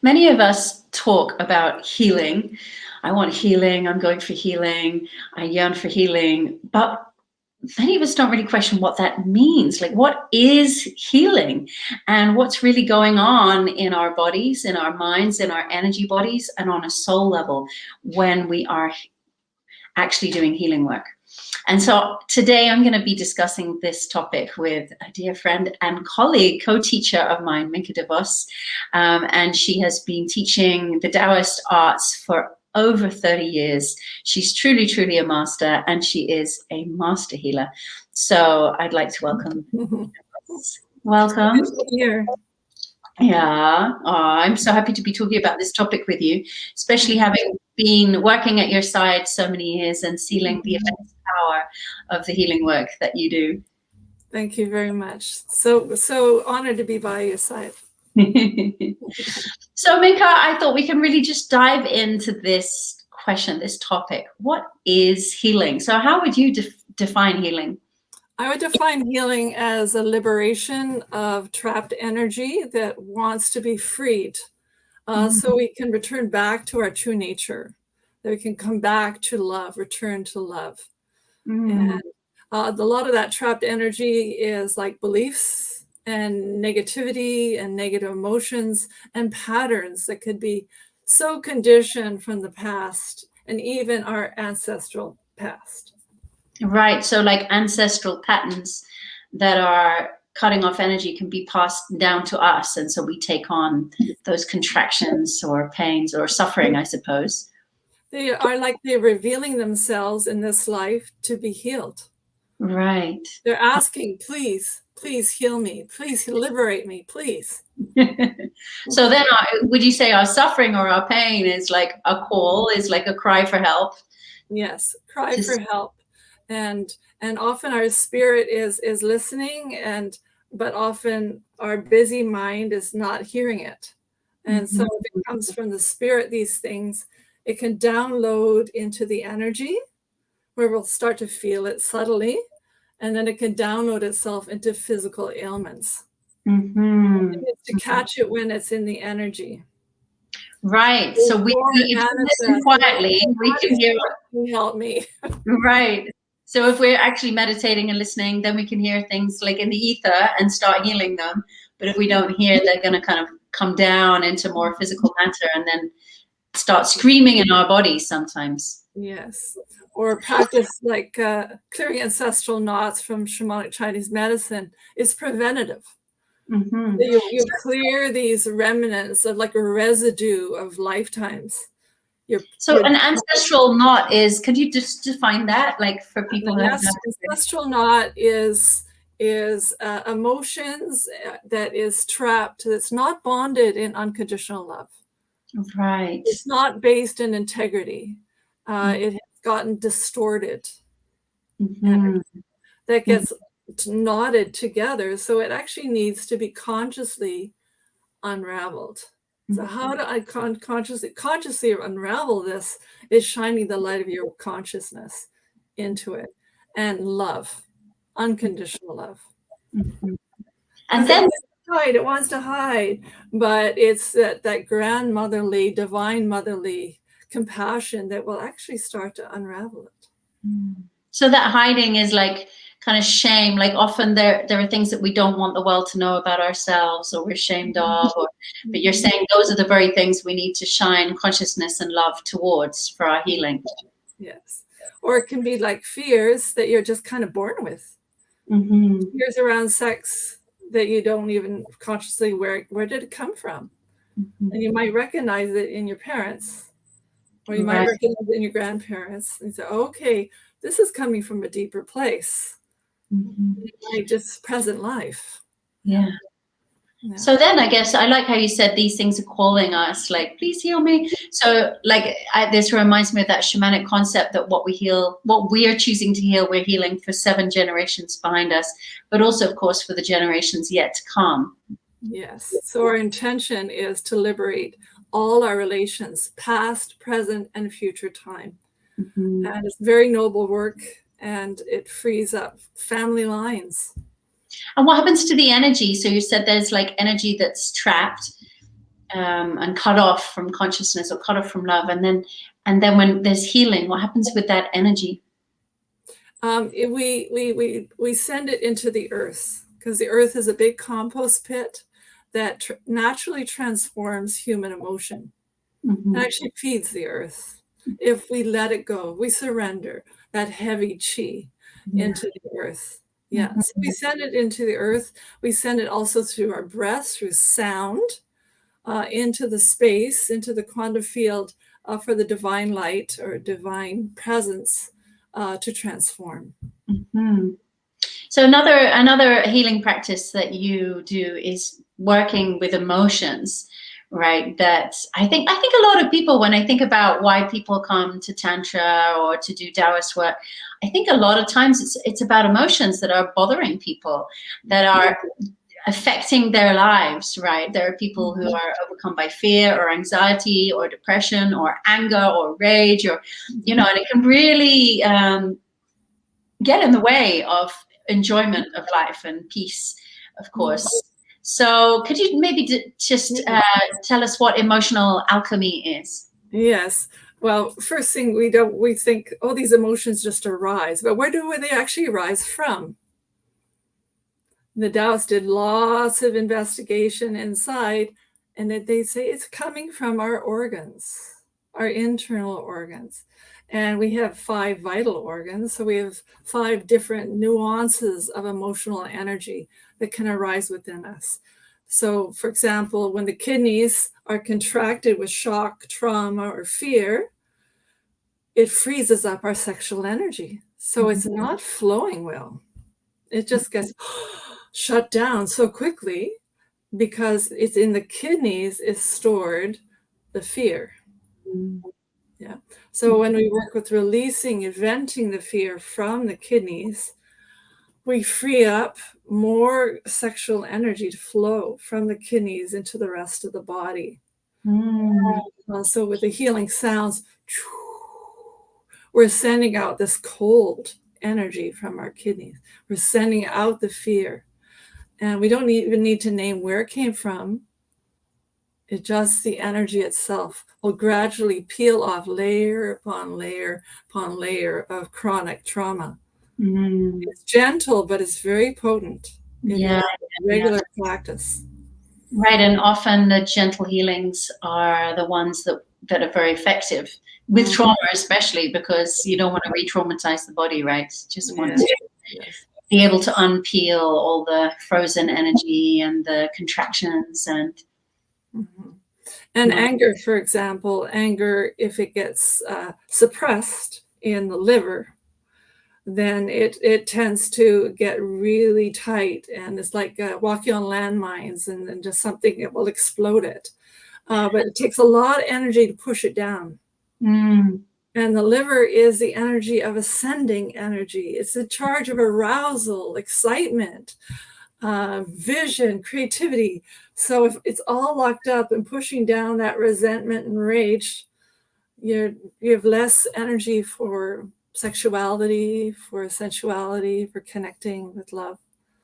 Many of us talk about healing. I want healing, I'm going for healing, I yearn for healing, but many of us don't really question what that means. Like, what is healing and what's really going on in our bodies, in our minds, in our energy bodies, and on a soul level when we are actually doing healing work. And so today I'm going to be discussing this topic with a dear friend and colleague, co-teacher of mine, Minke de Vos. And she has been teaching the Taoist arts for over 30 years. She's truly, truly a master, and she is a master healer. So I'd like to welcome. Welcome. Here. Yeah, I'm so happy to be talking about this topic with you, especially having been working at your side so many years and sealing the immense power of the healing work that you do. Thank you very much. So honored to be by your side. So Minka, I thought we can really just dive into this question, this topic. What is healing? So how would you define healing? I would define healing as a liberation of trapped energy that wants to be freed, so we can return back to our true nature, that we can come back to love, return to love. And a lot of that trapped energy is like beliefs and negativity and negative emotions and patterns that could be so conditioned from the past and even our ancestral past. Right. So like ancestral patterns that are cutting off energy can be passed down to us. And so we take on those contractions or pains or suffering, I suppose. They are like they're revealing themselves in this life to be healed. Right. They're asking, please, please heal me. Please liberate me, please. So then would you say our suffering or our pain is like a call, is like a cry for help? Yes, cry for help. And often our spirit is listening, but often our busy mind is not hearing it. And so if it comes from the spirit, these things, it can download into the energy where we'll start to feel it subtly, and then it can download itself into physical ailments. It's to catch it when it's in the energy. Right. So we listen quietly, we can hear it. Help me. Right. So if we're actually meditating and listening, then we can hear things like in the ether and start healing them. But if we don't hear, they're going to kind of come down into more physical matter and then start screaming in our bodies sometimes. Yes. Or practice like clearing ancestral knots from shamanic Chinese medicine is preventative. You clear these remnants of like a residue of lifetimes. So an ancestral knot is, could you just define that, like for people who have ancestral knot is emotions that is trapped, that's not bonded in unconditional love. Right. It's not based in integrity. It has gotten distorted. That gets knotted together, so it actually needs to be consciously unraveled. So how do I consciously unravel this is shining the light of your consciousness into it, and love, unconditional love. And then it wants to hide, but it's that grandmotherly, divine motherly compassion that will actually start to unravel it. So that hiding is like kind of shame, like often there are things that we don't want the world to know about ourselves, or we're ashamed of, but you're saying those are the very things we need to shine consciousness and love towards for our healing. Yes. Or it can be like fears that you're just kind of born with. Fears around sex that you don't even consciously, where did it come from? And you might recognize it in your parents, or you might recognize it in your grandparents, and say, okay, this is coming from a deeper place. Like just present life. Yeah. So then I guess I like how you said these things are calling us, like, please heal me. So like this reminds me of that shamanic concept that what we are choosing to heal, we're healing for 7 generations behind us, but also, of course, for the generations yet to come. Yes. So our intention is to liberate all our relations, past, present, and future time. And it's very noble work, and it frees up family lines. And what happens to the energy? So you said there's like energy that's trapped. and cut off from consciousness or cut off from love, and then when there's healing, what happens with that energy? We send it into the earth, because the earth is a big compost pit that naturally transforms human emotion. Mm-hmm. It actually feeds the earth if we let it go. We surrender that heavy chi into the earth. Yeah. So we send it into the earth. We send it also through our breath, through sound, into the space, into the quantum field, for the divine light or divine presence to transform. Mm-hmm. So another healing practice that you do is working with emotions, right? That I think a lot of people, when I think about why people come to Tantra or to do Taoist work, I think a lot of times it's about emotions that are bothering people, that are affecting their lives, right? There are people who are overcome by fear or anxiety or depression or anger or rage, or, you know, and it can really get in the way of enjoyment of life and peace, of course. So could you maybe just tell us what emotional alchemy is? Yes. Well, first thing, we think, oh, these emotions just arise, but where do they actually arise from? The Taoists did lots of investigation inside, and that they say it's coming from our organs, our internal organs. And we have 5 vital organs, so we have 5 different nuances of emotional energy that can arise within us. So, for example, when the kidneys are contracted with shock, trauma, or fear, it freezes up our sexual energy. So it's not flowing well. It just gets shut down so quickly because it's in the kidneys is stored the fear. Yeah. So when we work with releasing and venting the fear from the kidneys, we free up more sexual energy to flow from the kidneys into the rest of the body. So with the healing sounds, we're sending out this cold energy from our kidneys. We're sending out the fear. And we don't even need to name where it came from. It's just the energy itself will gradually peel off layer upon layer upon layer of chronic trauma. It's gentle, but it's very potent in regular practice. Right, and often the gentle healings are the ones that are very effective with trauma, especially because you don't want to re-traumatize the body, right? Just want to be able to unpeel all the frozen energy and the contractions and anger, for example, anger, if it gets suppressed in the liver, then it tends to get really tight, and it's like walking on landmines, and just something, it will explode it. But it takes a lot of energy to push it down. And the liver is the energy of ascending energy. It's in charge of arousal, excitement, vision, creativity. So if it's all locked up and pushing down that resentment and rage, you have less energy for sexuality, for sensuality, for connecting with love.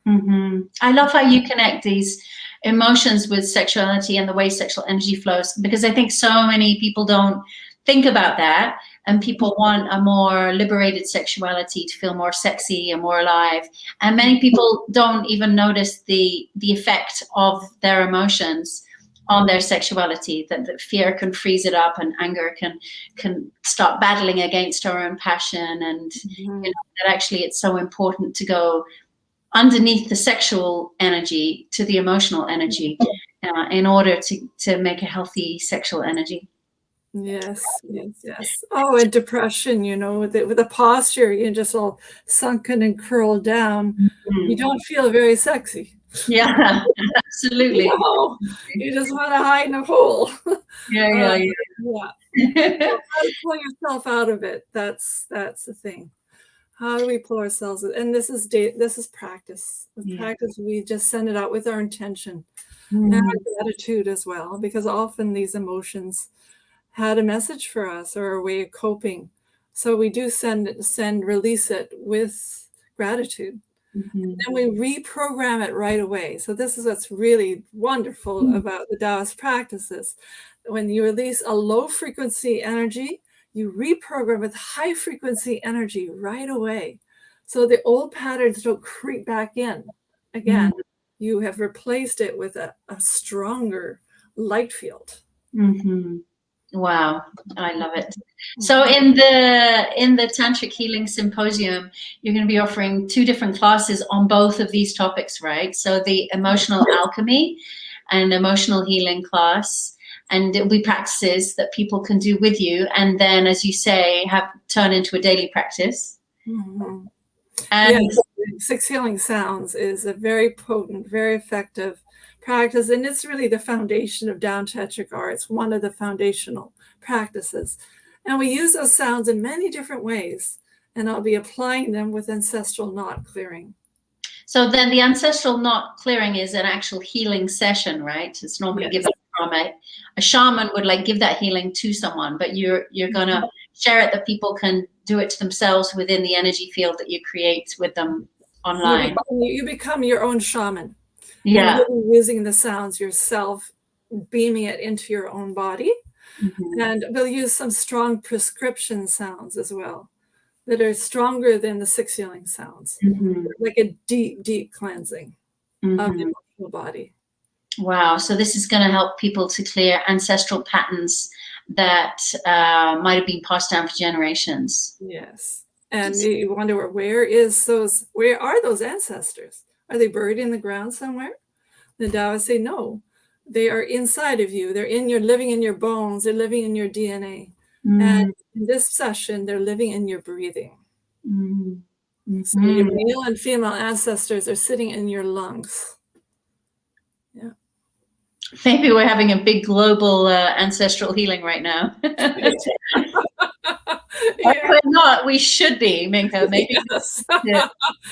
I love how you connect these emotions with sexuality and the way sexual energy flows, because I think so many people don't think about that, and people want a more liberated sexuality to feel more sexy and more alive, and many people don't even notice the effect of their emotions on their sexuality, that fear can freeze it up, and anger can start battling against our own passion, and you know, that actually it's so important to go underneath the sexual energy to the emotional energy in order to make a healthy sexual energy. Yes. Oh, and depression, you know, with the posture, you're just all sunken and curled down. You don't feel very sexy. Yeah, absolutely. No, you just want to hide in a hole. Yeah. How to pull yourself out of it? That's the thing. How do we pull ourselves? And this is practice. With practice, we just send it out with our intention and our gratitude as well, because often these emotions had a message for us or a way of coping. So we do release it with gratitude. And we reprogram it right away. So this is what's really wonderful about the Taoist practices. When you release a low frequency energy, you reprogram with high frequency energy right away. So the old patterns don't creep back in. Again, you have replaced it with a stronger light field. Wow, I love it. So in the Tantric Healing Symposium, you're going to be offering 2 different classes on both of these topics, right? So the emotional alchemy and emotional healing class, and it'll be practices that people can do with you, and then, as you say, turn into a daily practice. And yes, 6 healing sounds is a very potent, very effective practice, and it's really the foundation of Down Tantric arts, one of the foundational practices. And we use those sounds in many different ways, and I'll be applying them with ancestral knot clearing. So then the ancestral knot clearing is an actual healing session, right? It's normally given from a shaman would like give that healing to someone, but you're going to share it that people can do it to themselves within the energy field that you create with them online. You become your own shaman. Yeah. And really using the sounds yourself, beaming it into your own body. And we'll use some strong prescription sounds as well that are stronger than the 6 healing sounds, like a deep, deep cleansing of the emotional body. Wow. So this is going to help people to clear ancestral patterns that might have been passed down for generations. Yes. And you wonder, where are those ancestors? Are they buried in the ground somewhere? The Taoists say, no, they are inside of you. They're living in your bones. They're living in your DNA. And in this session, they're living in your breathing. So your male and female ancestors are sitting in your lungs. Yeah. Maybe we're having a big global ancestral healing right now. If we're not, we should be, Minke. Maybe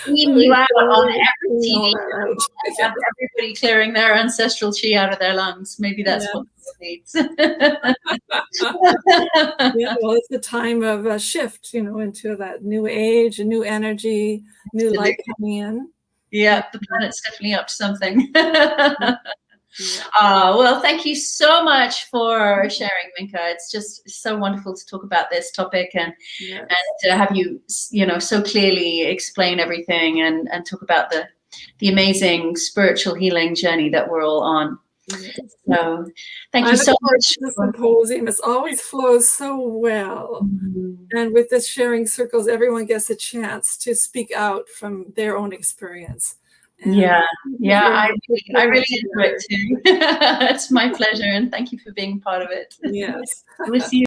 you out on every TV show, everybody clearing their ancestral chi out of their lungs. Maybe that's what it needs. Well, it's the time of a shift, into that new age, a new energy, new light coming in. Yeah, the planet's definitely up to something. Well, thank you so much for sharing, Minke. It's just so wonderful to talk about this topic and to have you, so clearly explain everything and talk about the amazing spiritual healing journey that we're all on. So thank you so much. The symposium, it always flows so well. And with this sharing circles, everyone gets a chance to speak out from their own experience. And I really enjoy it too. It's my pleasure, and thank you for being part of it. Yes. We'll see you.